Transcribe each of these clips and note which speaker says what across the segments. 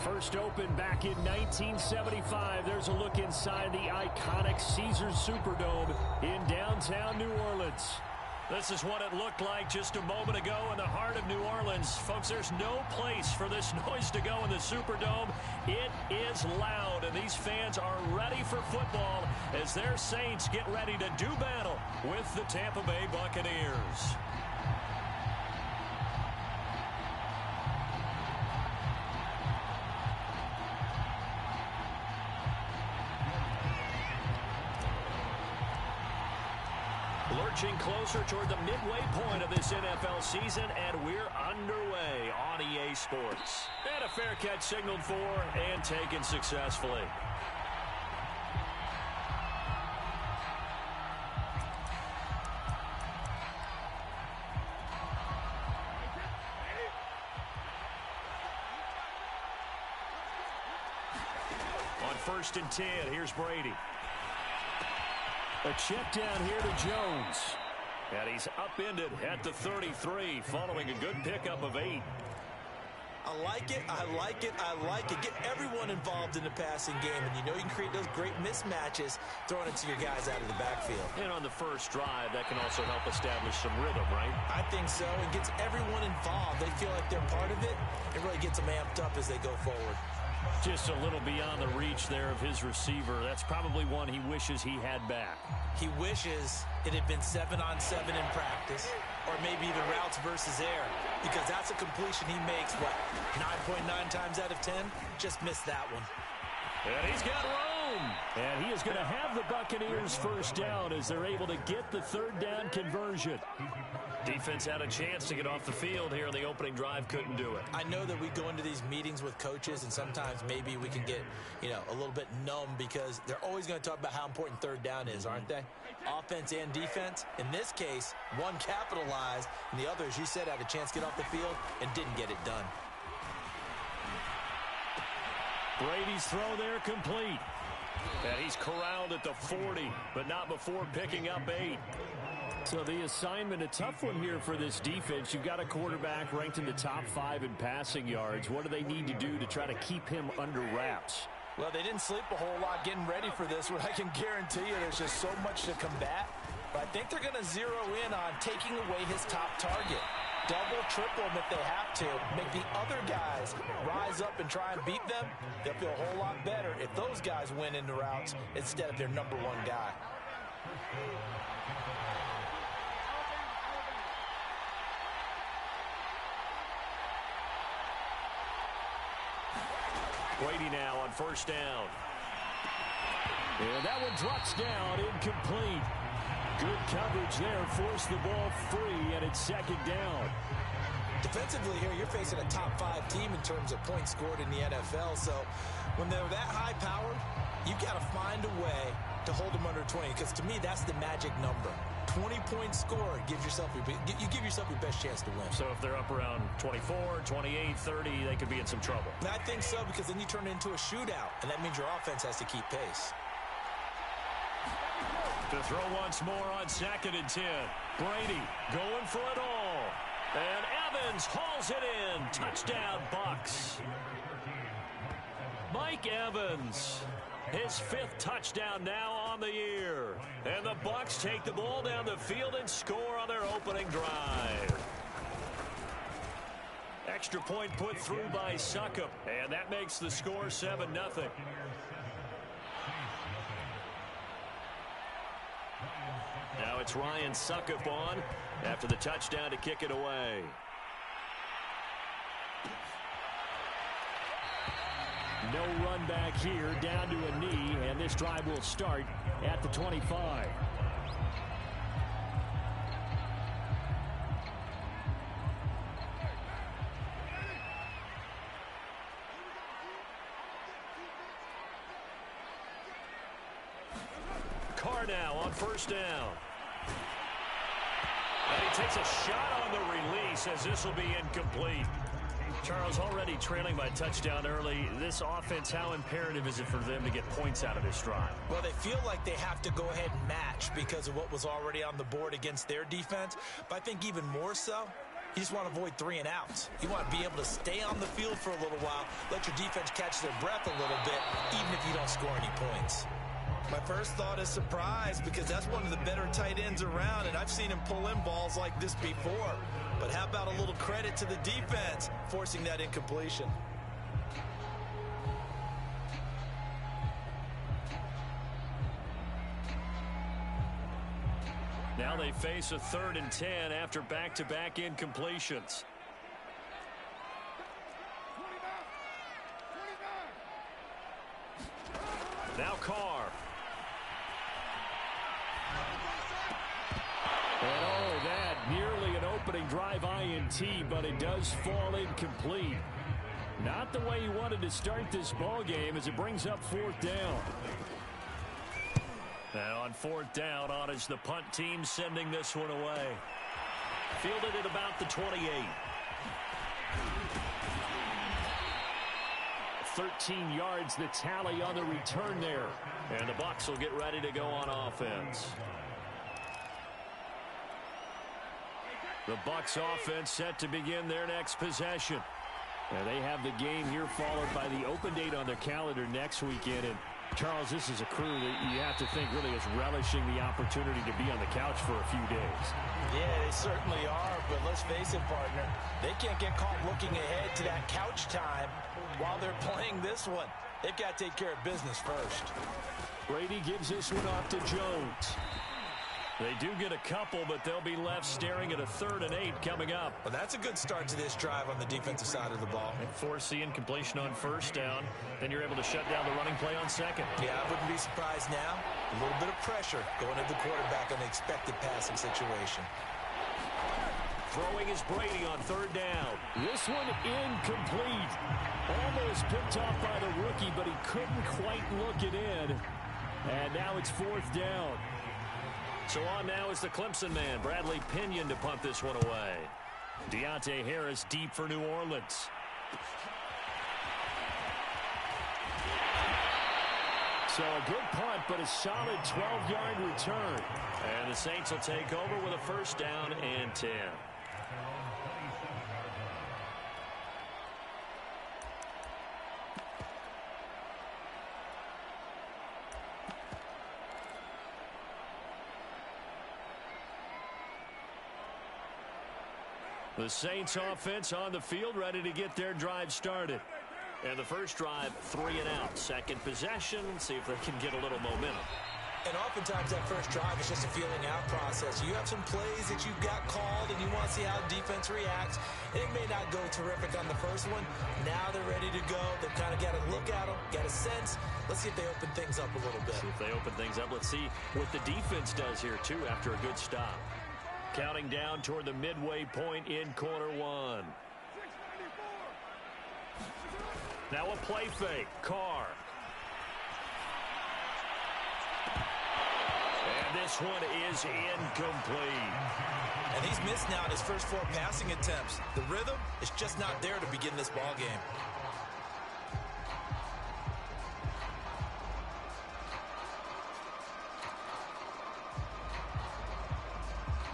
Speaker 1: First opened back in 1975. There's a look inside the iconic Caesars Superdome in downtown New Orleans. This is what it looked like just a moment ago in the heart of New Orleans. Folks, there's no place for this noise to go in the Superdome. It is loud, and these fans are ready for football as their Saints get ready to do battle with the Tampa Bay Buccaneers. Lurching closer toward the midway point of this NFL season, and we're underway on EA Sports. And a fair catch signaled for and taken successfully. On 1st and 10, here's Brady. A check down here to Jones. And he's upended at the 33 following a good pickup of 8.
Speaker 2: I like it, I like it, I like it. Get everyone involved in the passing game, and you know you can create those great mismatches throwing it to your guys out of the backfield.
Speaker 1: And on the first drive, that can also help establish some rhythm, right?
Speaker 2: I think so. It gets everyone involved. They feel like they're part of it. It really gets them amped up as they go forward.
Speaker 1: Just a little beyond the reach there of his receiver. That's probably one he wishes he had back.
Speaker 2: He wishes it had been 7-on-7 in practice, or maybe even routes versus air, because that's a completion he makes, what, 9.9 times out of 10? Just missed that one.
Speaker 1: And he's got room. And he is going to have the Buccaneers first down as they're able to get the third down conversion. Defense had a chance to get off the field here in the opening drive, couldn't do it.
Speaker 2: I know that we go into these meetings with coaches, and sometimes maybe we can get, a little bit numb because they're always going to talk about how important third down is, aren't they? Offense and defense. In this case, one capitalized, and the other, as you said, had a chance to get off the field and didn't get it done.
Speaker 1: Brady's throw there complete. And he's corralled at the 40, but not before picking up 8. So the assignment, a tough one here for this defense. You've got a quarterback ranked in the top 5 in passing yards. What do they need to do to try to keep him under wraps?
Speaker 2: Well, they didn't sleep a whole lot getting ready for this, but I can guarantee you there's just so much to combat. But I think they're going to zero in on taking away his top target. Double, triple him if they have to. Make the other guys rise up and try and beat them. They'll feel a whole lot better if those guys win in the routes instead of their number one guy.
Speaker 1: Brady now on first down. And that one drops down, incomplete. Good coverage there, forced the ball free, and it's second down.
Speaker 2: Defensively here, you're facing a top 5 team in terms of points scored in the NFL. So when they're that high powered, you've got to find a way to hold them under 20. Because to me, that's the magic number. 20 points scored gives yourself you give yourself your best chance to win.
Speaker 1: So if they're up around 24, 28, 30, they could be in some trouble.
Speaker 2: I think so, because then you turn it into a shootout, and that means your offense has to keep pace.
Speaker 1: To throw once more on 2nd and 10. Brady going for it all. And Evans hauls it in. Touchdown, Bucs. Mike Evans, his 5th touchdown now on the year. And the Bucs take the ball down the field and score on their opening drive. Extra point put through by Succop, and that makes the score 7-0. Now it's Ryan Succop on after the touchdown to kick it away. No run back here, down to a knee, and this drive will start at the 25. Carr now on first down. And he takes a shot on the release as this will be incomplete. Charles, already trailing by touchdown early. This offense, how imperative is it for them to get points out of this drive?
Speaker 2: Well, they feel like they have to go ahead and match because of what was already on the board against their defense. But I think even more so, You just want to avoid 3 and outs. You want to be able to stay on the field for a little while, let your defense catch their breath a little bit, even if you don't score any points. My first thought is surprise, because that's one of the better tight ends around, and I've seen him pull in balls like this before. But how about a little credit to the defense forcing that incompletion?
Speaker 1: Now they face a 3rd and 10 after back-to-back incompletions. Now Carr. And oh, that nearly an opening drive INT, but it does fall incomplete. Not the way he wanted to start this ball game, as it brings up 4th down. And on 4th down, on is the punt team sending this one away. Fielded at about the 28. 13 yards the tally on the return there. And the Bucs will get ready to go on offense. The Bucs offense set to begin their next possession. And they have the game here followed by the open date on their calendar next weekend. And Charles, this is a crew that you have to think really is relishing the opportunity to be on the couch for a few days.
Speaker 2: Yeah, they certainly are, but let's face it, partner. They can't get caught looking ahead to that couch time while they're playing this one. They've got to take care of business first.
Speaker 1: Brady gives this one off to Jones. They do get a couple, but they'll be left staring at a 3rd and 8 coming up.
Speaker 2: Well, that's a good start to this drive on the defensive side of the ball.
Speaker 1: And force the incompletion on 1st down. Then you're able to shut down the running play on 2nd.
Speaker 2: Yeah, I wouldn't be surprised now. A little bit of pressure going at the quarterback on an expected passing situation.
Speaker 1: Throwing is Brady on 3rd down. This one incomplete. Almost picked off by the rookie, but he couldn't quite look it in. And now it's 4th down. So on now is the Clemson man, Bradley Pinion, to punt this one away. Deontay Harris deep for New Orleans. So a good punt, but a solid 12-yard return. And the Saints will take over with a 1st down and 10. The Saints offense on the field, ready to get their drive started. And the first drive, 3 and out. 2nd possession, see if they can get a little momentum.
Speaker 2: And oftentimes that first drive is just a feeling out process. You have some plays that you've got called and you want to see how defense reacts. It may not go terrific on the first one. Now they're ready to go. They've kind of got to look at them, got a sense. Let's see if they open things up a little bit.
Speaker 1: See if they open things up. Let's see what the defense does here, too, after a good stop. Counting down toward the midway point in quarter 1. Now a play fake. Carr. And this one is incomplete.
Speaker 2: And he's missed now in his first 4 passing attempts. The rhythm is just not there to begin this ball game.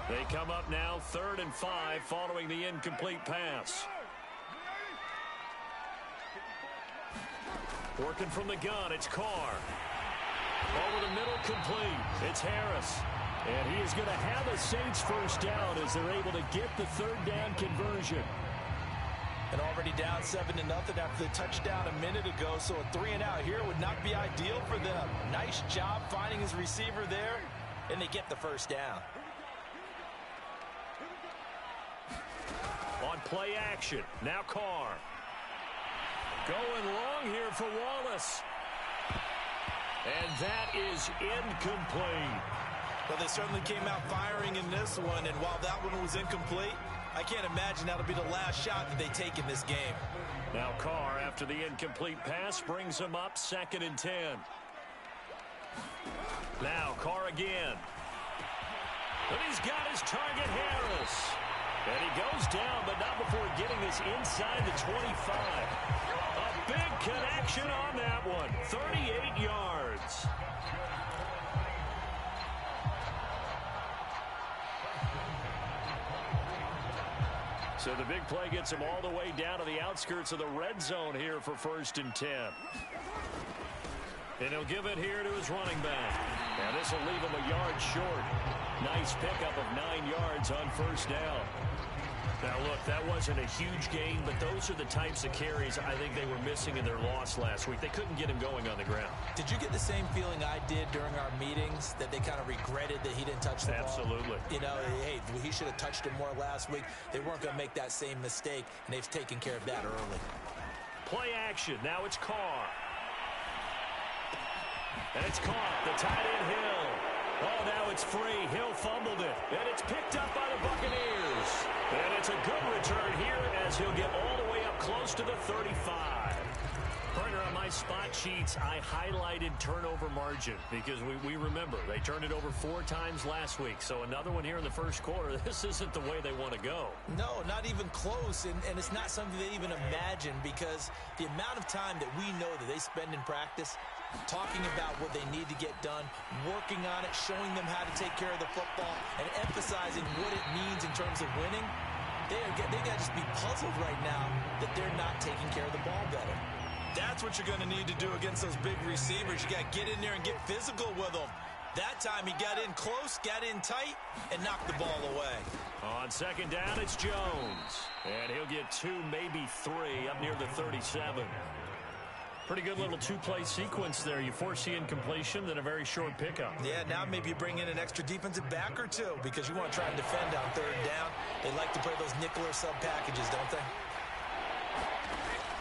Speaker 1: They come up now 3rd and 5 following the incomplete pass. Working from the gun, it's Carr. Over the middle, complete. It's Harris. And he is going to have a Saints 1st down as they're able to get the 3rd down conversion.
Speaker 2: And already down 7-0 after the touchdown a minute ago, so a 3 and out here would not be ideal for them. Nice job finding his receiver there, and they get the 1st down.
Speaker 1: On play action, now Carr. Going long here for Wallace. And that is incomplete.
Speaker 2: Well, they certainly came out firing in this one, and while that one was incomplete, I can't imagine that'll be the last shot that they take in this game.
Speaker 1: Now Carr, after the incomplete pass, brings him up 2nd and 10. Now Carr again. And he's got his target, Harris. And he goes down, but not before getting this inside the 25. A big connection on that one. 38 yards. So the big play gets him all the way down to the outskirts of the red zone here for 1st and 10. And he'll give it here to his running back. Now this will leave him a yard short. Nice pickup of 9 yards on 1st down. Now, look, that wasn't a huge gain, but those are the types of carries I think they were missing in their loss last week. They couldn't get him going on the ground.
Speaker 2: Did you get the same feeling I did during our meetings, that they kind of regretted that he didn't touch the ball?
Speaker 1: Absolutely.
Speaker 2: You know, hey, he should have touched it more last week. They weren't going to make that same mistake, and they've taken care of that early.
Speaker 1: Play action. Now it's Carr. And it's caught. The tight end Hill. Oh, now it's free. Hill fumbled it. And it's picked up by the Buccaneers. And it's a good return here as he'll get all the way up close to the 35. Partner, on my spot sheets, I highlighted turnover margin because we remember they turned it over 4 times last week. So another one here in the first quarter. This isn't the way they want to go.
Speaker 2: No, not even close. And it's not something they even imagine, because the amount of time that we know that they spend in practice talking about what they need to get done, working on it, showing them how to take care of the football, and emphasizing what it means in terms of winning, they got to just be puzzled right now that they're not taking care of the ball better. That's what you're going to need to do against those big receivers. You got to get in there and get physical with them. That time he got in close, got in tight, and knocked the ball away.
Speaker 1: On 2nd down, it's Jones. And he'll get 2, maybe 3, up near the 37. Pretty good little 2-play sequence there. You force the incompletion, then a very short pickup.
Speaker 2: Yeah, now maybe you bring in an extra defensive back or 2 because you want to try and defend on 3rd down. They like to play those nickel or sub packages, don't they?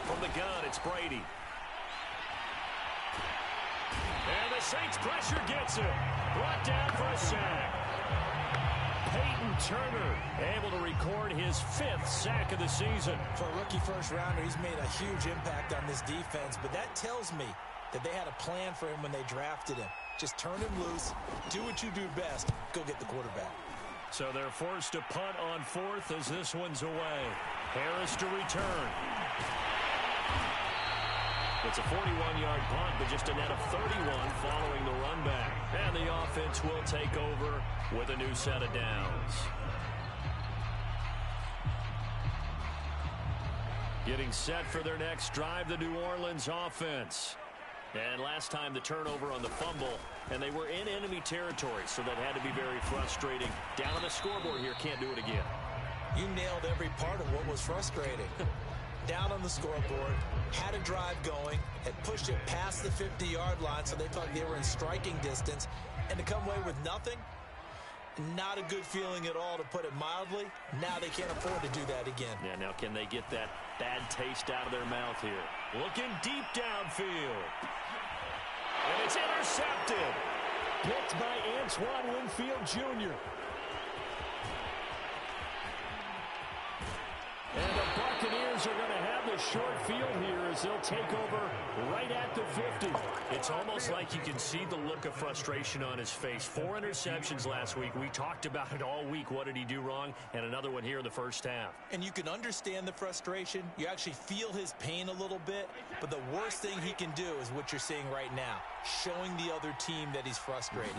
Speaker 1: From the gun, it's Brady. And the Saints pressure gets him. Brought down for a sack. Peyton Turner able to record his 5th sack of the season.
Speaker 2: For a rookie first-rounder, he's made a huge impact on this defense, but that tells me that they had a plan for him when they drafted him. Just turn him loose, do what you do best, go get the quarterback.
Speaker 1: So they're forced to punt on 4th as this one's away. Harris to return. It's a 41-yard punt, but just a net of 31 following the run back. And the offense will take over with a new set of downs. Getting set for their next drive, the New Orleans offense. And last time the turnover on the fumble, and they were in enemy territory, so that had to be very frustrating. Down on the scoreboard here, can't do it again.
Speaker 2: You nailed every part of what was frustrating. Down on the scoreboard, had a drive going, had pushed it past the 50-yard line, so they thought they were in striking distance, and to come away with nothing, not a good feeling at all, to put it mildly. Now they can't afford to do that again.
Speaker 1: Yeah, now can they get that bad taste out of their mouth here? Looking deep downfield. And it's intercepted. Picked by Antoine Winfield Jr. And the Buccaneers are going to have the short field here as they'll take over right at the 50. It's almost like you can see the look of frustration on his face. 4 interceptions last week. We talked about it all week. What did he do wrong? And another one here in the first half.
Speaker 2: And you can understand the frustration. You actually feel his pain a little bit. But the worst thing he can do is what you're seeing right now, showing the other team that he's frustrated.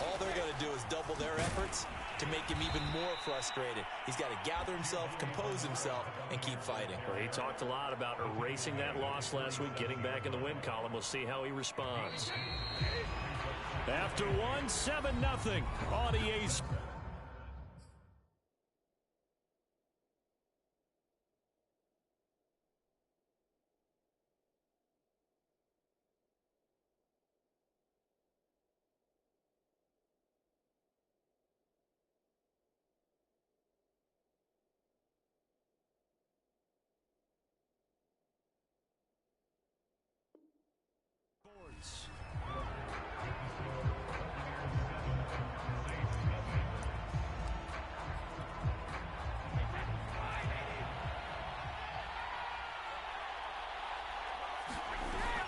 Speaker 2: All they're going to do is double their efforts to make him even more frustrated. He's got to gather himself, compose himself, and keep fighting.
Speaker 1: Well, he talked a lot about erasing that loss last week, getting back in the win column. We'll see how he responds. After 1, 7-0 on EA's.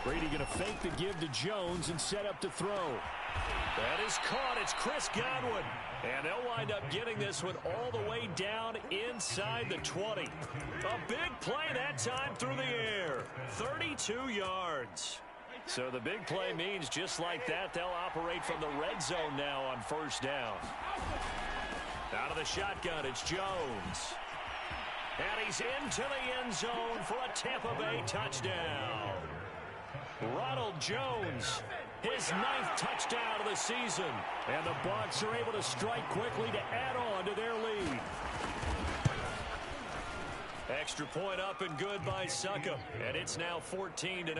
Speaker 1: Brady going to fake the give to Jones and set up to throw. That is caught. It's Chris Godwin. And they'll wind up getting this one all the way down inside the 20. A big play that time through the air. 32 yards. So the big play means just like that, they'll operate from the red zone now on 1st down. Out of the shotgun, it's Jones. And he's into the end zone for a Tampa Bay touchdown. Ronald Jones, his 9th touchdown of the season. And the Bucs are able to strike quickly to add on to their lead. Extra point up and good by Succop. And it's now 14-0.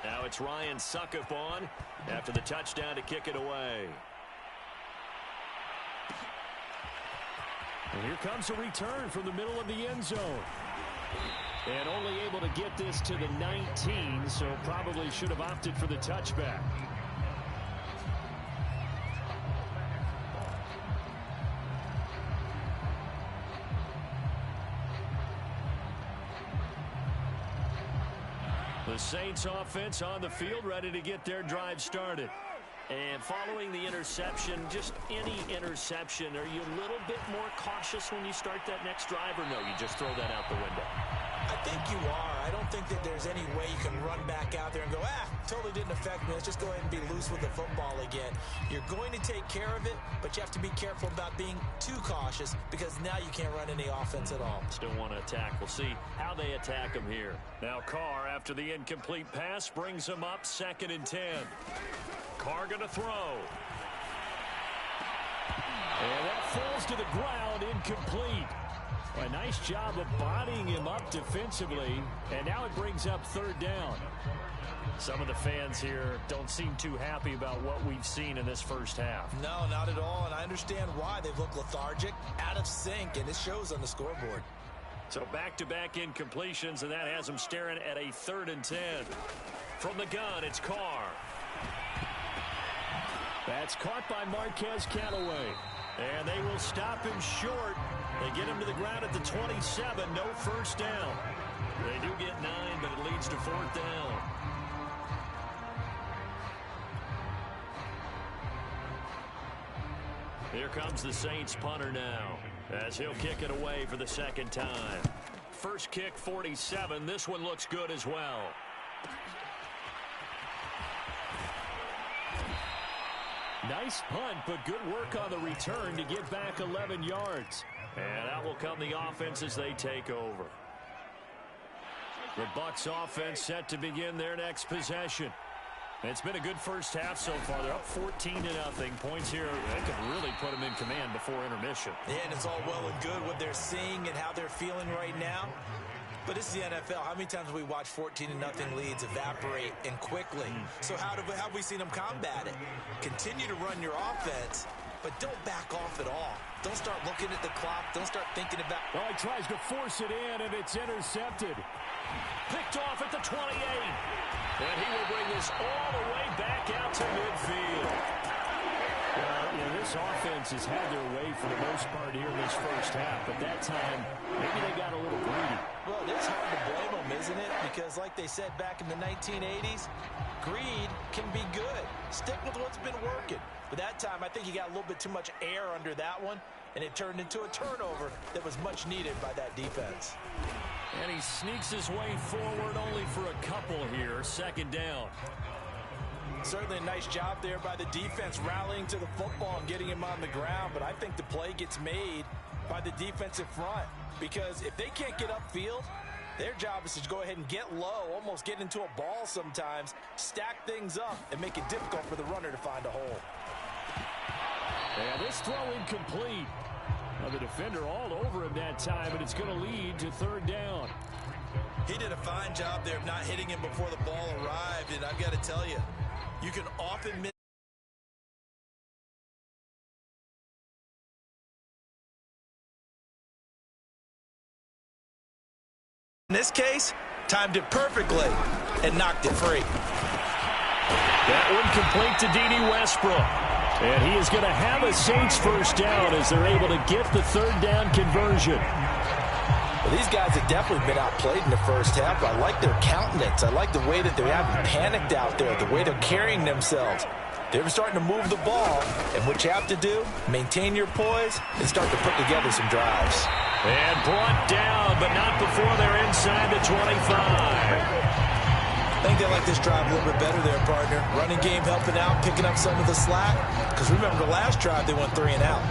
Speaker 1: Now it's Ryan Succop on after the touchdown to kick it away. And here comes a return from the middle of the end zone. And only able to get this to the 19, so probably should have opted for the touchback. The Saints offense on the field, ready to get their drive started. And following the interception, just any interception, are you a little bit more cautious when you start that next drive, or no, you just throw that out the window?
Speaker 2: I think you are. I don't think that there's any way you can run back out there and go, totally didn't affect me. Let's just go ahead and be loose with the football again. You're going to take care of it, but you have to be careful about being too cautious because now you can't run any offense at all.
Speaker 1: Still want to attack. We'll see how they attack him here. Now Carr, after the incomplete pass, brings him up 2nd and 10. Carr going to throw. And that falls to the ground, incomplete. A nice job of bodying him up defensively, and now it brings up 3rd down. Some of the fans here don't seem too happy about what we've seen in this first half.
Speaker 2: No, not at all, and I understand why. They look lethargic, out of sync, and it shows on the scoreboard.
Speaker 1: So back-to-back incompletions, and that has them staring at a 3rd and 10. From the gun, it's Carr. That's caught by Marquez Callaway. And they will stop him short. They get him to the ground at the 27. No first down. They do get 9, but it leads to 4th down. Here comes the Saints punter now, as he'll kick it away for the 2nd time. First kick, 47. This one looks good as well. Nice punt, but good work on the return to get back 11 yards. And out will come the offense as they take over. The Bucs offense set to begin their next possession. It's been a good first half so far. They're up 14-0. Points here, they could really put them in command before intermission.
Speaker 2: Yeah, and it's all well and good what they're seeing and how they're feeling right now. But this is the NFL. How many times have we watched 14-0 leads evaporate and quickly? So how have we seen them combat it? Continue to run your offense, but don't back off at all. Don't start looking at the clock. Don't start thinking about...
Speaker 1: Oh, he tries to force it in, and it's intercepted. Picked off at the 28. And he will bring this all the way back out to midfield. This offense has had their way for the most part here in this first half, but that time, maybe they got a little greedy.
Speaker 2: Well, it's hard to blame them, isn't it? Because like they said back in the 1980s, greed can be good. Stick with what's been working. But that time, I think he got a little bit too much air under that one, and it turned into a turnover that was much needed by that defense.
Speaker 1: And he sneaks his way forward only for a couple here. 2nd down.
Speaker 2: Certainly a nice job there by the defense rallying to the football and getting him on the ground, but I think the play gets made by the defensive front because if they can't get upfield, their job is to go ahead and get low, almost get into a ball sometimes, stack things up, and make it difficult for the runner to find a hole.
Speaker 1: Yeah, this throw incomplete. Now the defender all over him that time, but it's going to lead to 3rd down.
Speaker 2: He did a fine job there of not hitting him before the ball arrived, and I've got to tell you, you can often miss. In this case, timed it perfectly and knocked it free.
Speaker 1: That one complete to D.D. Westbrook. And he is going to have a Saints first down as they're able to get the 3rd down conversion.
Speaker 2: Well, these guys have definitely been outplayed in the first half, but I like their countenance. I like the way that they haven't panicked out there, the way they're carrying themselves. They're starting to move the ball, and what you have to do, maintain your poise and start to put together some drives.
Speaker 1: And brought down, but not before they're inside the 25.
Speaker 2: I think they like this drive a little bit better there, partner. Running game helping out, picking up some of the slack. Because remember, the last drive, they went 3 and out.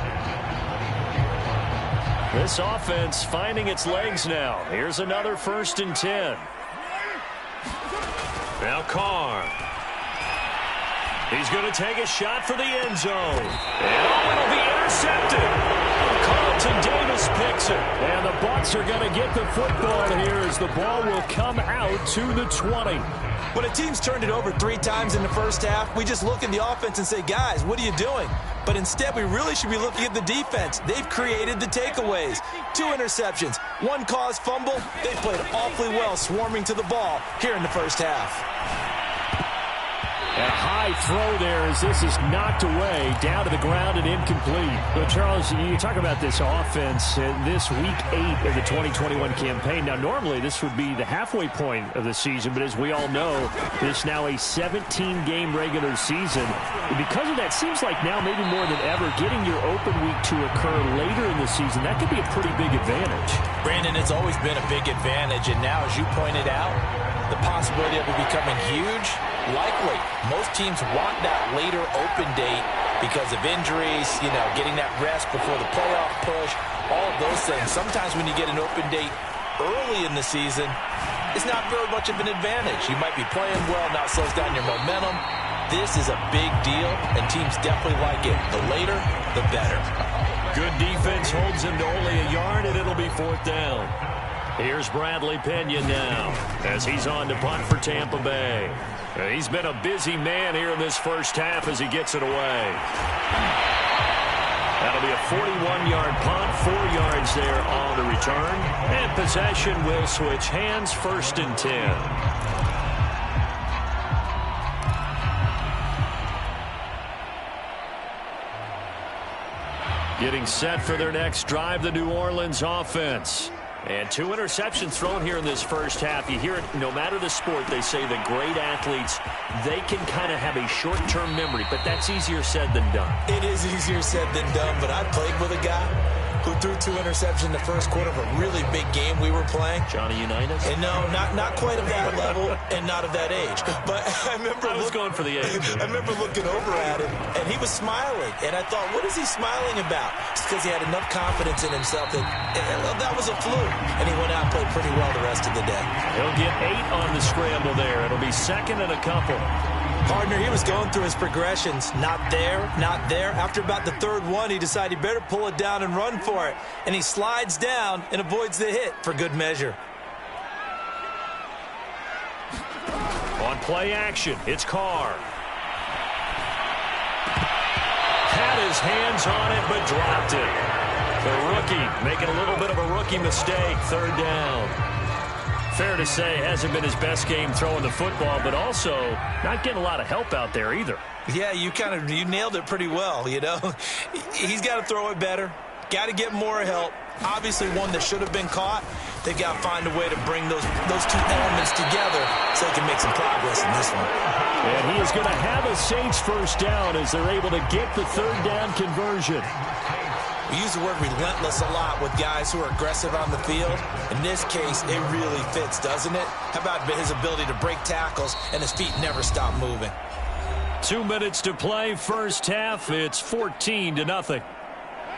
Speaker 1: This offense finding its legs now. Here's another 1st and 10. Now Carr. He's going to take a shot for the end zone. And it'll be intercepted. Carlton Davis picks it. And the Bucs are going to get the football here as the ball will come out to the 20.
Speaker 2: When a team's turned it over 3 times in the first half, we just look at the offense and say, guys, what are you doing? But instead, we really should be looking at the defense. They've created the takeaways. 2 interceptions, 1 caused fumble. They played awfully well swarming to the ball here in the first half.
Speaker 1: A high throw there as this is knocked away, down to the ground and incomplete. But Charles, you talk about this offense this week 8 of the 2021 campaign. Now, normally this would be the halfway point of the season, but as we all know, this now a 17-game regular season. And because of that, seems like now maybe more than ever, getting your open week to occur later in the season, that could be a pretty big advantage.
Speaker 2: Brandon, it's always been a big advantage, and now, as you pointed out, the possibility of it becoming huge, likely. Most teams want that later open date because of injuries, you know, getting that rest before the playoff push, all of those things. Sometimes when you get an open date early in the season, it's not very much of an advantage. You might be playing well, now it slows down your momentum. This is a big deal, and teams definitely like it. The later, the better.
Speaker 1: Good defense holds him to only a yard, and it'll be 4th down. Here's Bradley Pena now as he's on to punt for Tampa Bay. He's been a busy man here in this first half as he gets it away. That'll be a 41-yard punt, 4 yards there on the return. And possession will switch hands, 1st and 10. Getting set for their next drive, the New Orleans offense. And 2 interceptions thrown here in this first half. You hear it, no matter the sport, they say the great athletes, they can kind of have a short-term memory, but that's easier said than done.
Speaker 2: It is easier said than done, but I played with a guy who threw 2 interceptions in the first quarter of a really big game we were playing.
Speaker 1: Johnny Unitas?
Speaker 2: And no, not quite of that level and not of that age. But I was
Speaker 1: going for the age.
Speaker 2: I remember looking over at him, and he was smiling. And I thought, what is he smiling about? It's because he had enough confidence in himself that was a fluke. And he went out and played pretty well the rest of the day.
Speaker 1: He'll get 8 on the scramble there. It'll be 2nd and a couple.
Speaker 2: Partner, he was going through his progressions. Not there, not there. After about the 3rd one, he decided he better pull it down and run for it. And he slides down and avoids the hit for good measure.
Speaker 1: On play action, it's Carr. Had his hands on it, but dropped it. The rookie making a little bit of a rookie mistake, 3rd down. Fair to say, hasn't been his best game throwing the football, but also not getting a lot of help out there either.
Speaker 2: Yeah, you nailed it pretty well, you know. He's got to throw it better, got to get more help. Obviously one that should have been caught. They've got to find a way to bring those 2 elements together so they can make some progress in this one.
Speaker 1: And he is going to have a Saints 1st down as they're able to get the 3rd down conversion.
Speaker 2: We use the word relentless a lot with guys who are aggressive on the field. In this case, it really fits, doesn't it? How about his ability to break tackles and his feet never stop moving?
Speaker 1: 2 minutes to play, first half. It's 14-0.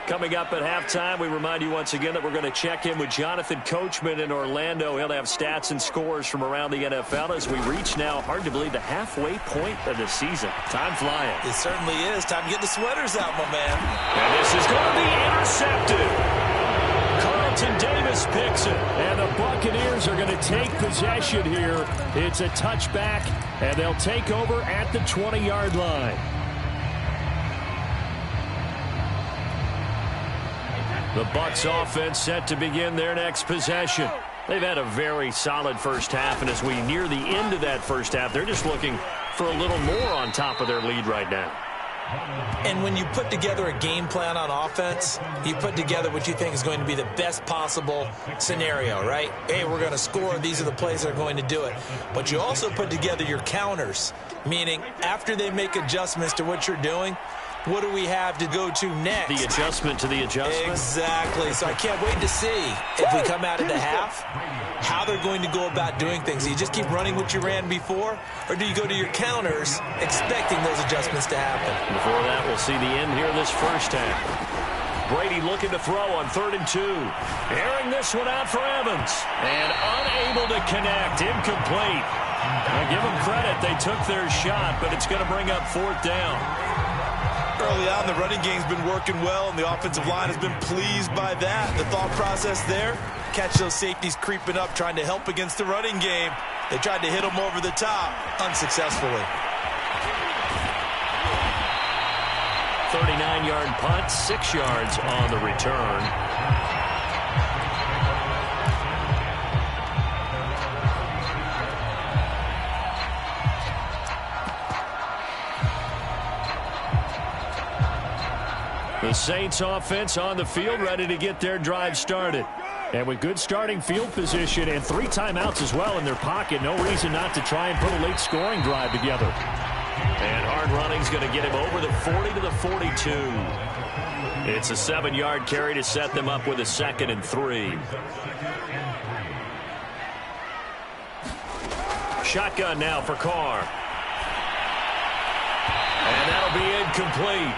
Speaker 1: Coming up at halftime, we remind you once again that we're going to check in with Jonathan Coachman in Orlando. He'll have stats and scores from around the NFL as we reach now, hard to believe, the halfway point of the season. Time flying.
Speaker 2: It certainly is. Time to get the sweaters out, my man.
Speaker 1: And this is going to be intercepted. Carlton Davis picks it, and the Buccaneers are going to take possession here. It's a touchback, and they'll take over at the 20-yard line. The Bucs offense set to begin their next possession. They've had a very solid first half, and as we near the end of that first half, they're just looking for a little more on top of their lead right now.
Speaker 2: And when you put together a game plan on offense, you put together what you think is going to be the best possible scenario, right? Hey, we're going to score. These are the plays that are going to do it. But you also put together your counters, meaning after they make adjustments to what you're doing, what do we have to go to next?
Speaker 1: The adjustment to the adjustment.
Speaker 2: Exactly. So I can't wait to see if we come out of the half, how they're going to go about doing things. Do you just keep running what you ran before, or do you go to your counters expecting those adjustments to happen?
Speaker 1: Before that, we'll see the end here this first half. Brady looking to throw on 3rd and 2. Airing this one out for Evans. And unable to connect. Incomplete. Now give them credit. They took their shot, but it's going to bring up 4th down.
Speaker 2: Early on, the running game's been working well, and the offensive line has been pleased by that. The thought process there, catch those safeties creeping up, trying to help against the running game. They tried to hit them over the top, unsuccessfully.
Speaker 1: 39-yard punt, 6 yards on the return. The Saints offense on the field, ready to get their drive started. And with good starting field position and 3 timeouts as well in their pocket, no reason not to try and put a late scoring drive together. And hard running's going to get him over the 40 to the 42. It's a 7-yard carry to set them up with a 2nd and 3. Shotgun now for Carr. And that'll be incomplete.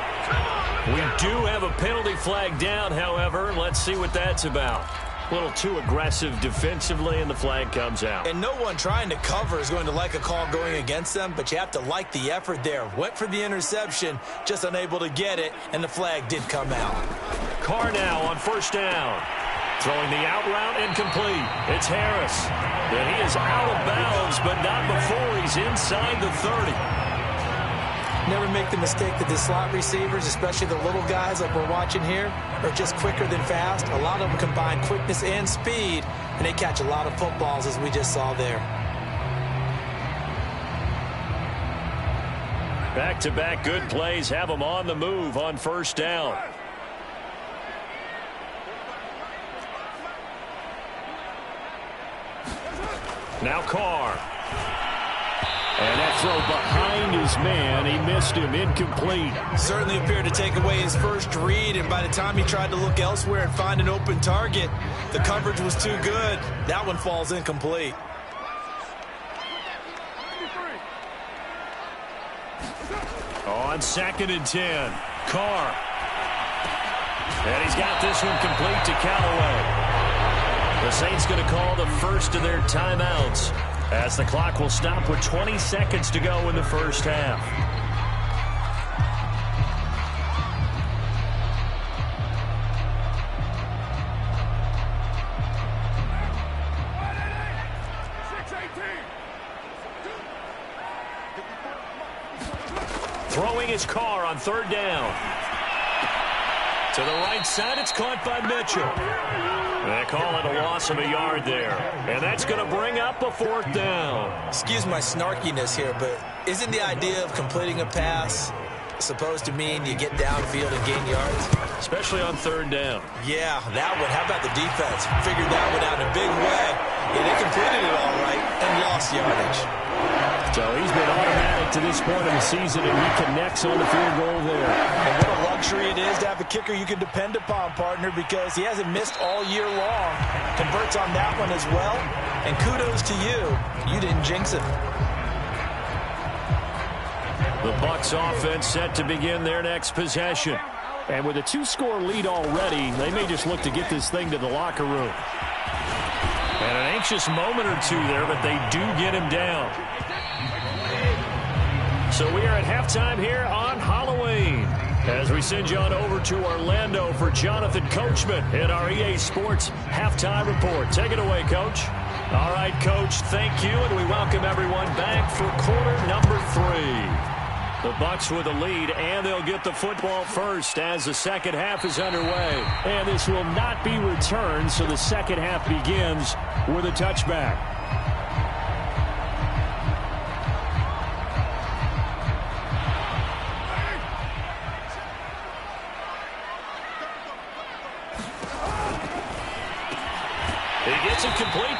Speaker 1: We do have a penalty flag down, however. Let's see what that's about. A little too aggressive defensively, and the flag comes out.
Speaker 2: And no one trying to cover is going to like a call going against them, but you have to like the effort there. Went for the interception, just unable to get it, and the flag did come out.
Speaker 1: Carr now on 1st down. Throwing the out route, incomplete. It's Harris. And he is out of bounds, but not before he's inside the 30.
Speaker 2: Never make the mistake that the slot receivers, especially the little guys like we're watching here, are just quicker than fast. A lot of them combine quickness and speed, and they catch a lot of footballs, as we just saw there.
Speaker 1: Back-to-back good plays have them on the move on 1st down. Now Carr. And that throw behind his man. He missed him. Incomplete.
Speaker 2: Certainly appeared to take away his first read, and by the time he tried to look elsewhere and find an open target, the coverage was too good. That one falls incomplete.
Speaker 1: On 2nd and 10. Carr. And he's got this one complete to Callaway. The Saints going to call the first of their timeouts, as the clock will stop with 20 seconds to go in the first half. Throwing his Carr on 3rd down. To the right side, it's caught by Mitchell. They call it a loss of a yard there. And that's going to bring up a 4th down.
Speaker 2: Excuse my snarkiness here, but isn't the idea of completing a pass supposed to mean you get downfield and gain yards?
Speaker 1: Especially on 3rd down.
Speaker 2: Yeah, that one. How about the defense? Figured that one out in a big way. Yeah, they completed it all right and lost yardage.
Speaker 1: So he's been automatic to this point of the season, and he connects on the field goal there.
Speaker 2: And what a luxury it is to have a kicker you can depend upon, partner, because he hasn't missed all year long. Converts on that one as well. And kudos to you. You didn't jinx it.
Speaker 1: The Bucs offense set to begin their next possession. And with a 2-score lead already, they may just look to get this thing to the locker room. And an anxious moment or two there, but they do get him down. So we are at halftime here on Halloween, as we send you on over to Orlando for Jonathan Coachman in our EA Sports Halftime Report. Take it away, Coach. All right, Coach, thank you, and we welcome everyone back for quarter number 3. The Bucs with a lead, and they'll get the football first as the second half is underway. And this will not be returned, so the second half begins with a touchback.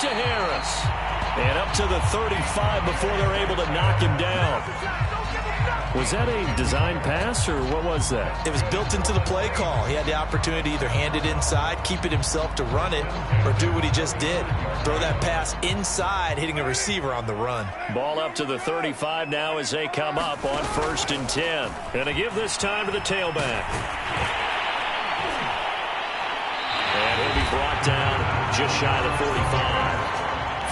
Speaker 1: to Harris. And up to the 35 before they're able to knock him down. Was that a design pass, or what was that?
Speaker 2: It was built into the play call. He had the opportunity to either hand it inside, keep it himself to run it, or do what he just did. Throw that pass inside, hitting a receiver on the run.
Speaker 1: Ball up to the 35 now as they come up on 1st and 10. And to give this time to the tailback. And he'll be brought down just shy of the 45.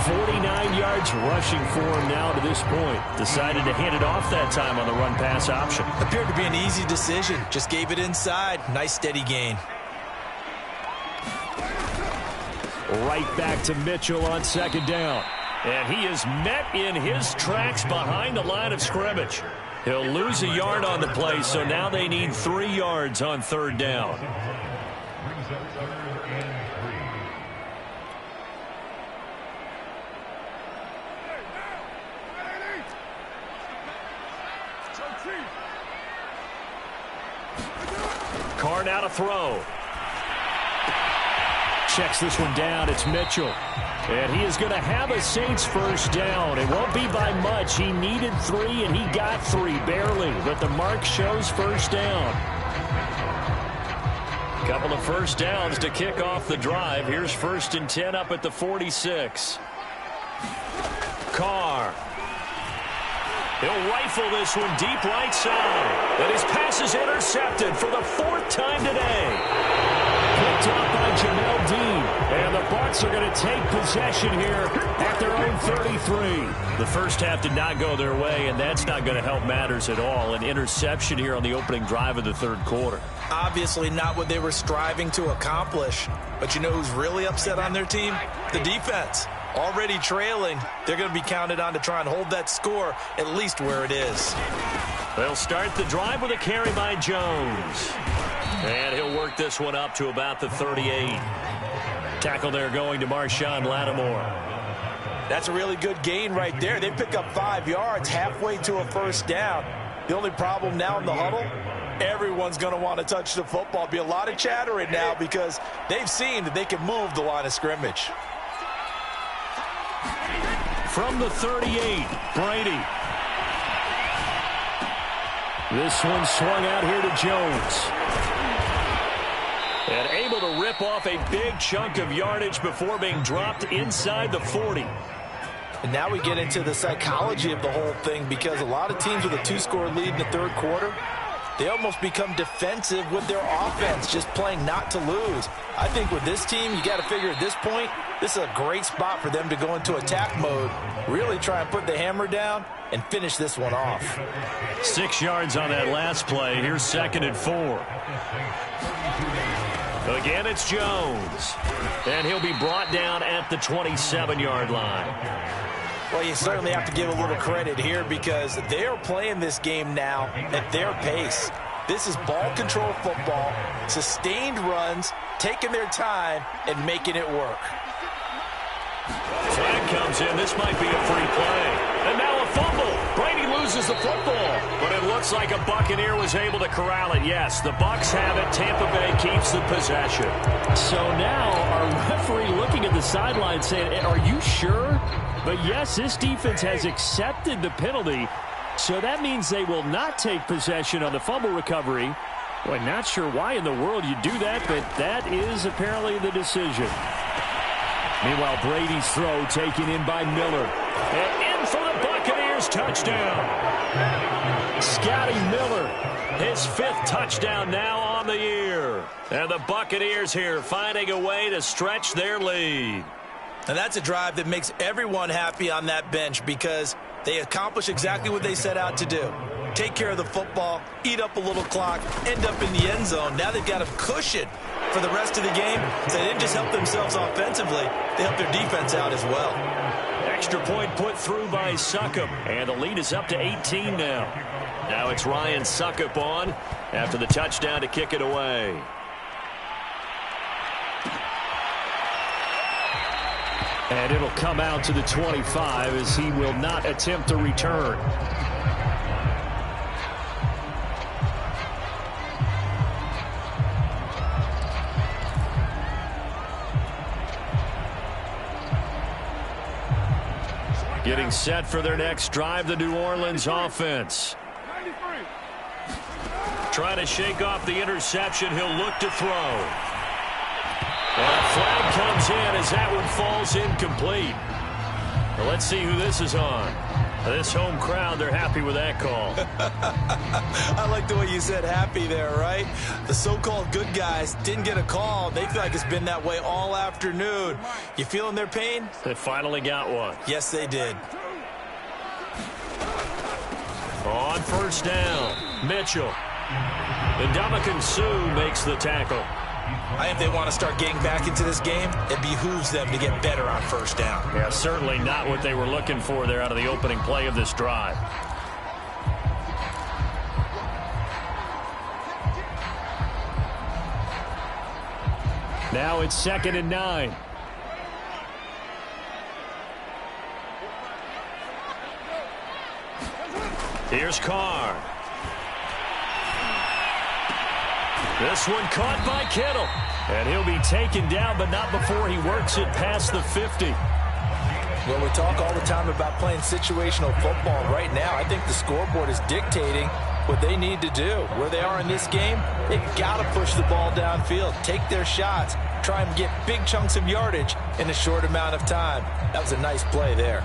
Speaker 1: 49 yards rushing for him now to this point. Decided to hand it off that time on the run-pass option.
Speaker 2: Appeared to be an easy decision. Just gave it inside. Nice steady gain.
Speaker 1: Right back to Mitchell on 2nd down. And he is met in his tracks behind the line of scrimmage. He'll lose a yard on the play, so now they need 3 yards on 3rd down. Carr now to throw. Checks this one down. It's Mitchell. And he is going to have a Saints 1st down. It won't be by much. He needed 3, and he got 3, barely. But the mark shows 1st down. Couple of 1st downs to kick off the drive. Here's 1st and 10 up at the 46. Carr. He'll rifle this one deep right side. And his pass is intercepted for the 4th time today. Picked up by Jamel Dean. And the Bucs are going to take possession here at their own 33. The first half did not go their way, and that's not going to help matters at all. An interception here on the opening drive of the 3rd quarter.
Speaker 2: Obviously not what they were striving to accomplish. But you know who's really upset on their team? The defense. Already trailing, they're going to be counted on to try and hold that score at least where it is.
Speaker 1: They'll start the drive with a carry by Jones. And he'll work this one up to about the 38. Tackle there going to Marshawn Lattimore.
Speaker 2: That's a really good gain right there. They pick up 5 yards halfway to a 1st down. The only problem now in the huddle, everyone's going to want to touch the football. Be a lot of chattering now because they've seen that they can move the line of scrimmage.
Speaker 1: From the 38, Brady. This one swung out here to Jones. And able to rip off a big chunk of yardage before being dropped inside the 40.
Speaker 2: And now we get into the psychology of the whole thing because a lot of teams with a 2-score lead in the 3rd quarter, they almost become defensive with their offense, just playing not to lose. I think with this team, you got to figure at this point, this is a great spot for them to go into attack mode, really try and put the hammer down and finish this one off.
Speaker 1: 6 yards on that last play. Here's 2nd and 4. Again, it's Jones. And he'll be brought down at the 27-yard line.
Speaker 2: Well, you certainly have to give a little credit here because they are playing this game now at their pace. This is ball control football, sustained runs, taking their time, and making it work.
Speaker 1: Flag comes in. This might be a free play. And now a fumble. Brady loses the football. But it looks like a Buccaneer was able to corral it. Yes, the Bucs have it. Tampa Bay keeps the possession. So now our referee looking at the sideline saying, are you sure? But yes, this defense has accepted the penalty. So that means they will not take possession on the fumble recovery. Boy, not sure why in the world you do that, but that is apparently the decision. Meanwhile, Brady's throw taken in by Miller. And in for the Buccaneers touchdown. Scotty Miller, his 5th touchdown now on the year. And the Buccaneers here finding a way to stretch their lead.
Speaker 2: And that's a drive that makes everyone happy on that bench because they accomplish exactly what they set out to do. Take care of the football, eat up a little clock, end up in the end zone. Now they've got a cushion for the rest of the game. So they didn't just help themselves offensively, they helped their defense out as well.
Speaker 1: Extra point put through by Succop. And the lead is up to 18 now. Now it's Ryan Succop on after the touchdown to kick it away. And it'll come out to the 25 as he will not attempt a return. Getting set for their next drive, the New Orleans offense. Trying to shake off the interception. He'll look to throw. And a flag comes in as that one falls incomplete. Well, let's see who this is on. This home crowd, they're happy with that call.
Speaker 2: I like the way you said happy there, right? The so-called good guys didn't get a call. They feel like it's been that way all afternoon. You feeling their pain?
Speaker 1: They finally got one.
Speaker 2: Yes, they did.
Speaker 1: On first down, Mitchell. And Ndamukong Suh makes the tackle.
Speaker 2: I think they want to start getting back into this game. It behooves them to get better on first down.
Speaker 1: Yeah, certainly not what they were looking for there out of the opening play of this drive. Now it's 2nd and 9. Here's Carr. This one caught by Kittle. And he'll be taken down, but not before he works it past the 50.
Speaker 2: Well, we talk all the time about playing situational football. Right now, I think the scoreboard is dictating what they need to do. Where they are in this game, they've got to push the ball downfield, take their shots, try and get big chunks of yardage in a short amount of time. That was a nice play there.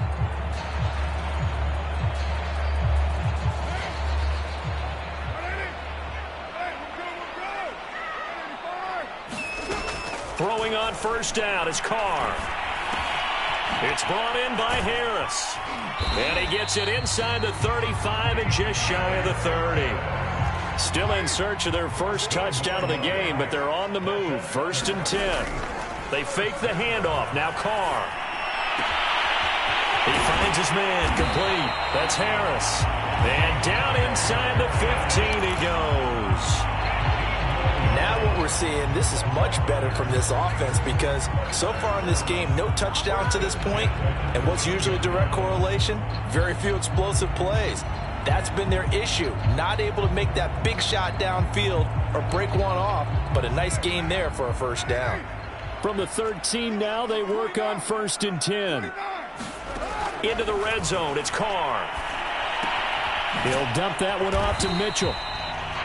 Speaker 1: Throwing on first down is Carr. It's brought in by Harris. And he gets it inside the 35 and just shy of the 30. Still in search of their first touchdown of the game, but they're on the move. 1st and 10. They fake the handoff. Now Carr. He finds his man complete. That's Harris. And down inside the 15 he goes.
Speaker 2: Now what we're seeing, this is much better from this offense because so far in this game, no touchdown to this point, and what's usually a direct correlation? Very few explosive plays. That's been their issue, not able to make that big shot downfield or break one off, but a nice game there for a first down.
Speaker 1: From the 13 now, they work on 1st and 10. Into the red zone, it's Carr. He'll dump that one off to Mitchell.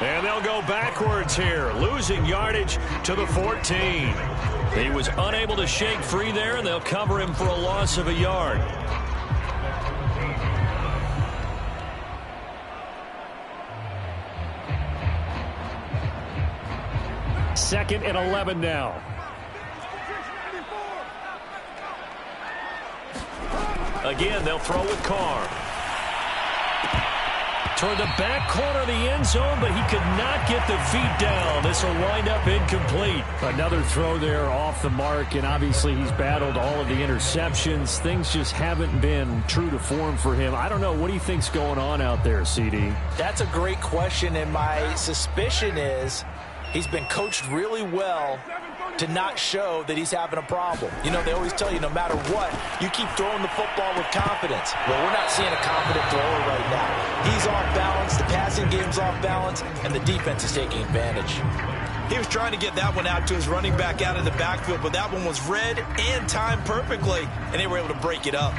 Speaker 1: And they'll go backwards here, losing yardage to the 14. He was unable to shake free there, and they'll cover him for a loss of a yard. Second and 11 now. Again, they'll throw with Carr. Toward the back corner of the end zone, but he could not get the feet down. This will wind up incomplete. Another throw there off the mark, and obviously he's battled all of the interceptions. Things just haven't been true to form for him. I don't know. What do you think's going on out there, CD?
Speaker 2: That's a great question, and my suspicion is he's been coached really well to not show that he's having a problem. You know, they always tell you no matter what, you keep throwing the football with confidence. Well, we're not seeing a confident thrower right now. He's off balance, the passing game's off balance, and the defense is taking advantage. He was trying to get that one out to his running back out of the backfield, but that one was read and timed perfectly, and they were able to break it up.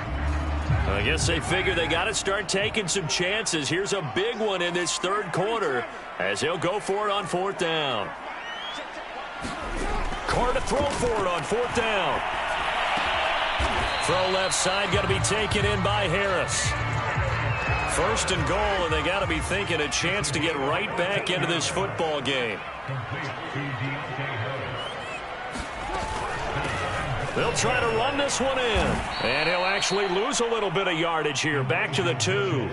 Speaker 1: I guess they figure they got to start taking some chances. Here's a big one in this third quarter as he'll go for it on 4th down. Carr to throw for it on 4th down. Throw left side, got to be taken in by Harris. 1st and goal, and they got to be thinking a chance to get right back into this football game. They'll try to run this one in. And he'll actually lose a little bit of yardage here. Back to the 2.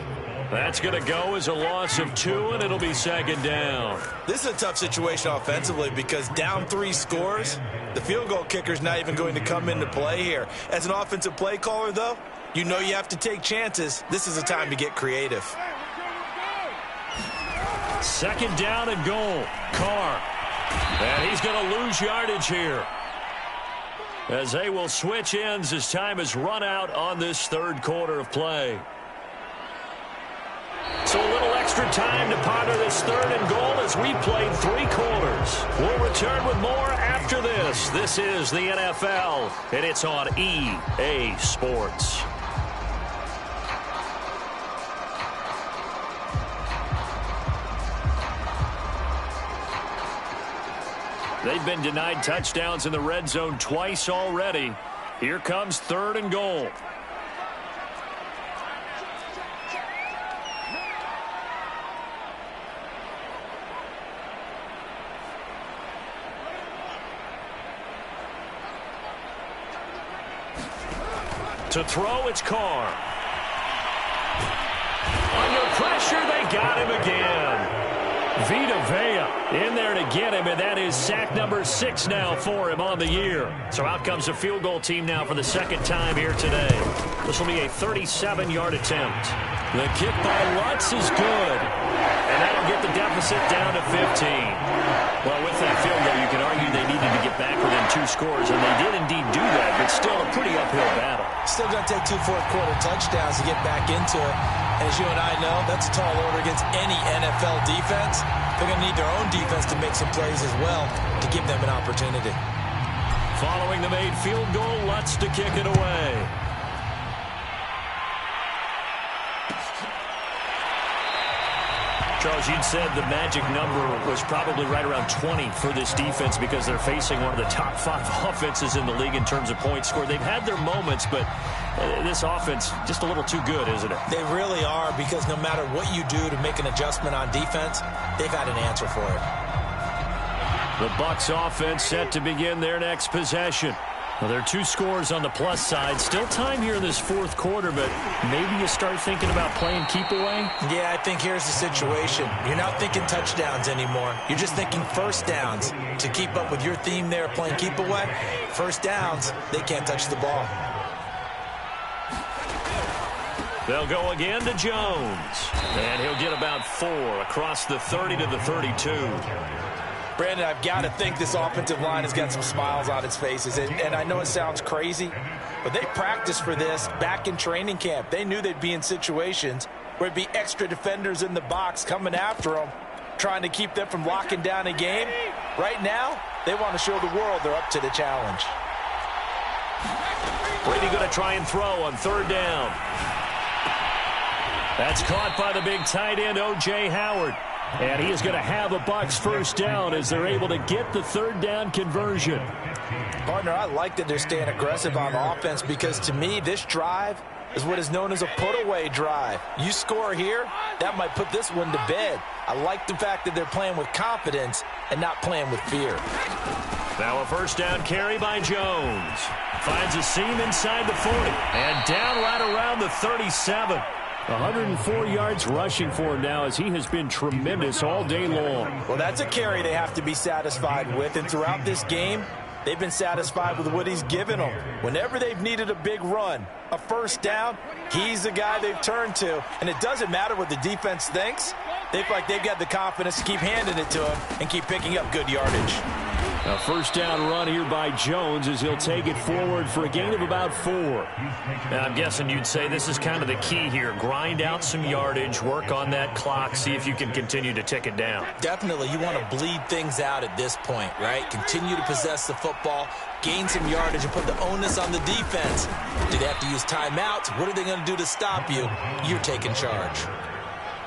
Speaker 1: That's going to go as a loss of 2, and it'll be 2nd down.
Speaker 2: This is a tough situation offensively because down 3 scores, the field goal kicker's not even going to come into play here. As an offensive play caller, though, you know you have to take chances. This is a time to get creative.
Speaker 1: 2nd down and goal. Carr. And he's going to lose yardage here, as they will switch ends as time is run out on this third quarter of play. So a little extra time to ponder this 3rd and goal as we played 3 quarters. We'll return with more after this. This is the NFL, and it's on EA Sports. They've been denied touchdowns in the red zone twice already. Here comes 3rd and goal. To throw, it's Carr. Under pressure, they got him again. Vita Vea in there to get him, and that is sack number 6 now for him on the year. So out comes a field goal team now for the 2nd time here today. This will be a 37-yard attempt. The kick by Lutz is good, and that'll get the deficit down to 15. Well, with that field goal, you can argue they needed to get back within 2 scores, and they did indeed do that, but still a pretty uphill battle.
Speaker 2: Still going to take 2 fourth-quarter touchdowns to get back into it. As you and I know, that's a tall order against any NFL defense. They're going to need their own defense to make some plays as well to give them an opportunity.
Speaker 1: Following the made field goal, Lutz to kick it away. Charles, you'd said the magic number was probably right around 20 for this defense because they're facing one of the top 5 offenses in the league in terms of points scored. They've had their moments, but this offense just a little too good, isn't it?
Speaker 2: They really are, because no matter what you do to make an adjustment on defense, they've had an answer for it.
Speaker 1: The Bucs offense set to begin their next possession. Well, there are 2 scores on the plus side. Still time here in this 4th quarter, but maybe you start thinking about playing keep away?
Speaker 2: Yeah, I think here's the situation. You're not thinking touchdowns anymore. You're just thinking first downs. To keep up with your theme there, playing keep away, first downs, they can't touch the ball.
Speaker 1: They'll go again to Jones. And he'll get about 4 across the 30 to the 32.
Speaker 2: Brandon, I've got to think this offensive line has got some smiles on its faces. And I know it sounds crazy, but they practiced for this back in training camp. They knew they'd be in situations where it'd be extra defenders in the box coming after them, trying to keep them from locking down a game. Right now, they want to show the world they're up to the challenge.
Speaker 1: Brady going to try and throw on 3rd down. That's caught by the big tight end, O.J. Howard. And he is going to have a Bucs first down as they're able to get the 3rd down conversion.
Speaker 2: Partner, I like that they're staying aggressive on offense because, to me, this drive is what is known as a put-away drive. You score here, that might put this one to bed. I like the fact that they're playing with confidence and not playing with fear.
Speaker 1: Now a first down carry by Jones. Finds a seam inside the 40. And down right around the 37. 104 yards rushing for him now as he has been tremendous all day long.
Speaker 2: Well, that's a carry they have to be satisfied with. And throughout this game, they've been satisfied with what he's given them. Whenever they've needed a big run, a first down, he's the guy they've turned to. And it doesn't matter what the defense thinks. They feel like they've got the confidence to keep handing it to him and keep picking up good yardage.
Speaker 1: A first down run here by Jones as he'll take it forward for a gain of about 4. Now, I'm guessing you'd say this is kind of the key here. Grind out some yardage, work on that clock, see if you can continue to tick it down.
Speaker 2: Definitely. You want to bleed things out at this point, right? Continue to possess the football, gain some yardage, and put the onus on the defense. Do they have to use timeouts? What are they going to do to stop you? You're taking charge.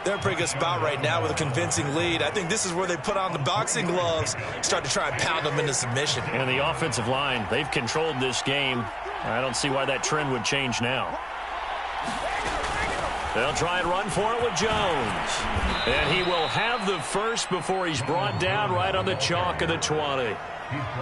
Speaker 2: They're in a pretty good spot right now with a convincing lead. I think this is where they put on the boxing gloves, start to try and pound them into submission.
Speaker 1: And the offensive line, they've controlled this game. I don't see why that trend would change now. They'll try and run for it with Jones. And he will have the first before he's brought down right on the chalk of the 20.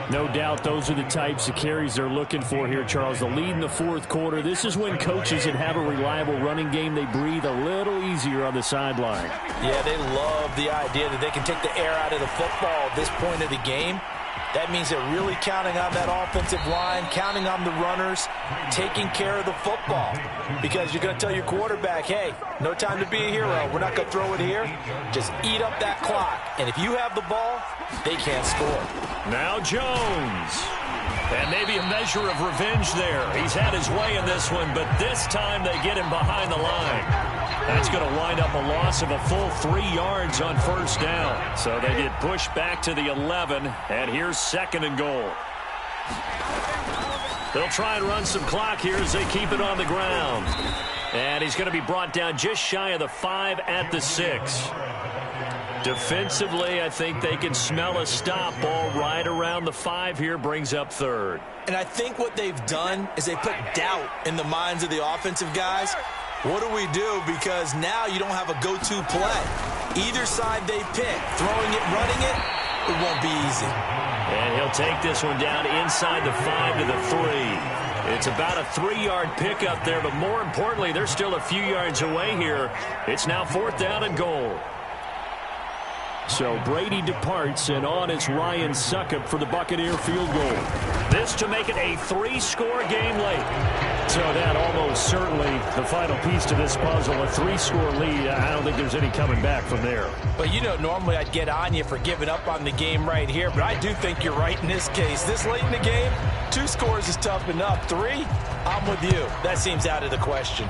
Speaker 1: No doubt those are the types of carries they're looking for here, Charles. The lead in the 4th quarter. This is when coaches that have a reliable running game, they breathe a little easier on the sideline.
Speaker 2: Yeah, they love the idea that they can take the air out of the football at this point of the game. That means they're really counting on that offensive line, counting on the runners, taking care of the football. Because you're going to tell your quarterback, hey, no time to be a hero. We're not going to throw it here. Just eat up that clock. And if you have the ball, they can't score.
Speaker 1: Now Jones. And maybe a measure of revenge there. He's had his way in this one, but this time they get him behind the line. That's going to wind up a loss of a full 3 yards on first down. So they get pushed back to the 11, and here's 2nd and goal. They'll try and run some clock here as they keep it on the ground. And he's going to be brought down just shy of the 5 at the 6. Defensively, I think they can smell a stop. Ball right around the 5 here, brings up third.
Speaker 2: And I think what they've done is they put doubt in the minds of the offensive guys. What do we do? Because now you don't have a go-to play. Either side they pick, throwing it, running it, it won't be easy.
Speaker 1: And he'll take this one down inside the 5 to the 3. It's about a 3-yard pickup there, but more importantly, they're still a few yards away here. It's now 4th down and goal. So Brady departs, and on is Ryan Succop for the Buccaneer field goal. This to make it a 3-score game late. So that almost certainly the final piece to this puzzle, a 3-score lead. I don't think there's any coming back from there.
Speaker 2: But you know, normally I'd get on you for giving up on the game right here, but I do think you're right in this case. This late in the game, 2 scores is tough enough. 3, I'm with you. That seems out of the question.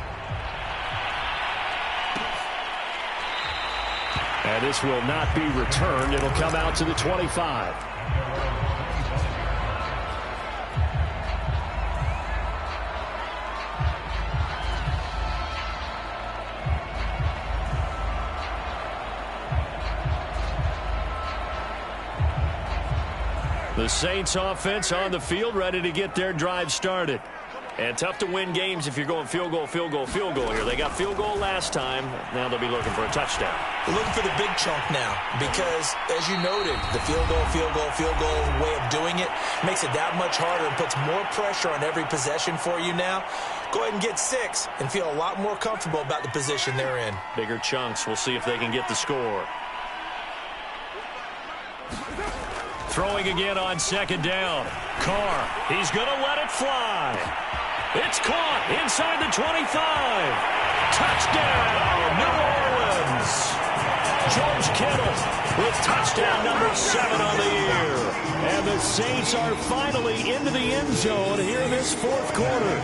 Speaker 1: And this will not be returned. It'll come out to the 25. The Saints offense on the field, ready to get their drive started. And tough to win games if you're going field goal, field goal, field goal here. They got field goal last time. Now they'll be looking for a touchdown.
Speaker 2: We're looking for the big chunk now because, as you noted, the field goal way of doing it makes it that much harder and puts more pressure on every possession for you now. Go ahead and get 6 and feel a lot more comfortable about the position they're in.
Speaker 1: Bigger chunks. We'll see if they can get the score. Throwing again on 2nd down. Carr, he's going to let it fly. It's caught inside the 25. Touchdown, New Orleans. George Kittle with touchdown number 7 on the year. And the Saints are finally into the end zone here in this 4th quarter.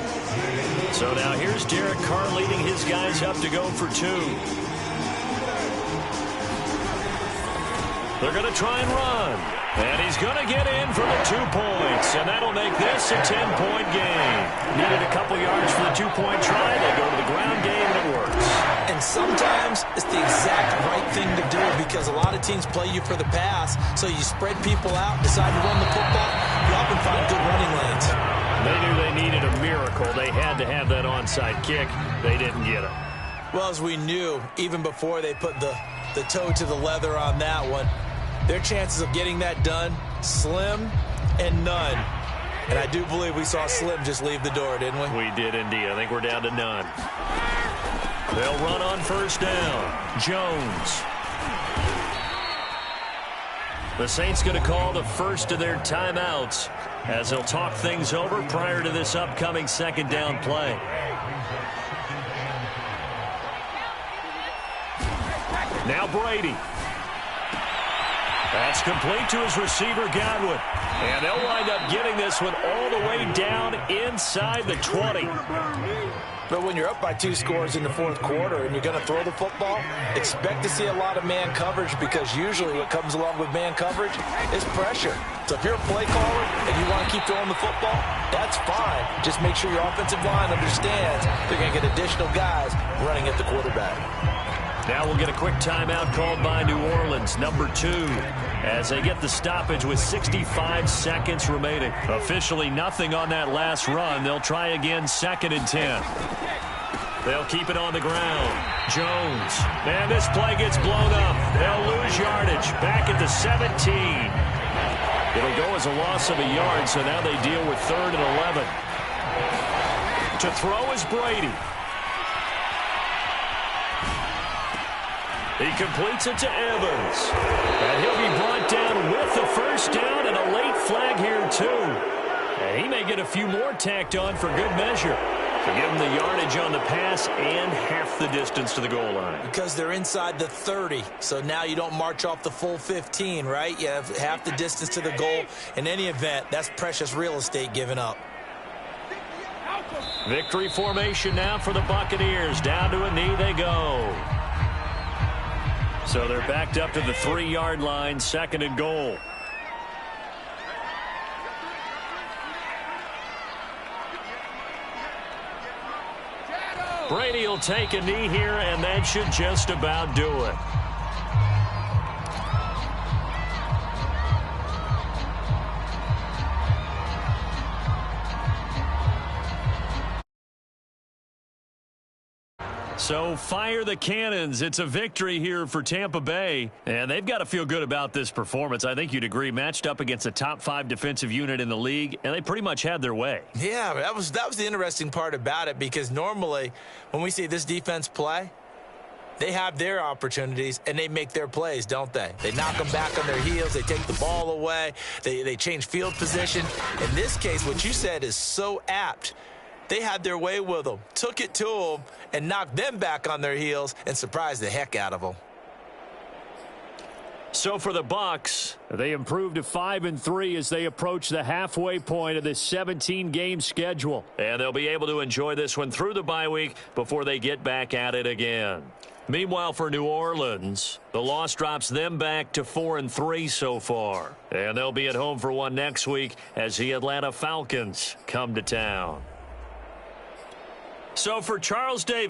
Speaker 1: So now here's Derek Carr leading his guys up to go for 2. They're going to try and run. And he's going to get in for the 2 points. And that'll make this a 10-point game. Needed a couple yards for the 2-point try. They go to the ground game, and it works.
Speaker 2: And sometimes it's the exact right thing to do because a lot of teams play you for the pass. So you spread people out, decide to run the football. You often find good running lanes.
Speaker 1: They knew they needed a miracle. They had to have that onside kick. They didn't get it.
Speaker 2: Well, as we knew, even before they put the toe to the leather on that one, their chances of getting that done, slim and none. And I do believe we saw Slim just leave the door, didn't we?
Speaker 1: We did indeed. I think we're down to none. They'll run on 1st down. Jones. The Saints going to call the first of their timeouts as they'll talk things over prior to this upcoming 2nd down play. Now Brady. That's complete to his receiver, Godwin. And they'll wind up getting this one all the way down inside the 20.
Speaker 2: But when you're up by 2 scores in the 4th quarter and you're going to throw the football, expect to see a lot of man coverage because usually what comes along with man coverage is pressure. So if you're a play caller and you want to keep throwing the football, that's fine. Just make sure your offensive line understands they're going to get additional guys running at the quarterback.
Speaker 1: Now we'll get a quick timeout called by New Orleans, number 2, as they get the stoppage with 65 seconds remaining. Officially nothing on that last run. They'll try again 2nd and 10. They'll keep it on the ground. Jones. And this play gets blown up. They'll lose yardage. Back at the 17. It'll go as a loss of a yard, so now they deal with 3rd and 11. To throw is Brady. He completes it to Evans. And he'll be brought down with the 1st down and a late flag here, too. And he may get a few more tacked on for good measure to give him the yardage on the pass and half the distance to the goal line.
Speaker 2: Because they're inside the 30, so now you don't march off the full 15, right? You have half the distance to the goal. In any event, that's precious real estate given up.
Speaker 1: Victory formation now for the Buccaneers. Down to a knee they go. So they're backed up to the 3-yard line, 2nd and goal. Brady will take a knee here, and that should just about do it. So fire the cannons. It's a victory here for Tampa Bay, and they've got to feel good about this performance. I think you'd agree, matched up against a top 5 defensive unit in the league, and they pretty much had their way.
Speaker 2: Yeah, that was the interesting part about it, because normally when we see this defense play, they have their opportunities, and they make their plays, don't they? They knock them back on their heels. They take the ball away. They change field position. In this case, what you said is so apt. They had their way with them, took it to them, and knocked them back on their heels and surprised the heck out of them.
Speaker 1: So for the Bucs, they improved to 5-3 as they approach the halfway point of this 17-game schedule. And they'll be able to enjoy this one through the bye week before they get back at it again. Meanwhile, for New Orleans, the loss drops them back to 4-3 so far. And they'll be at home for one next week as the Atlanta Falcons come to town. So for Charles Davis.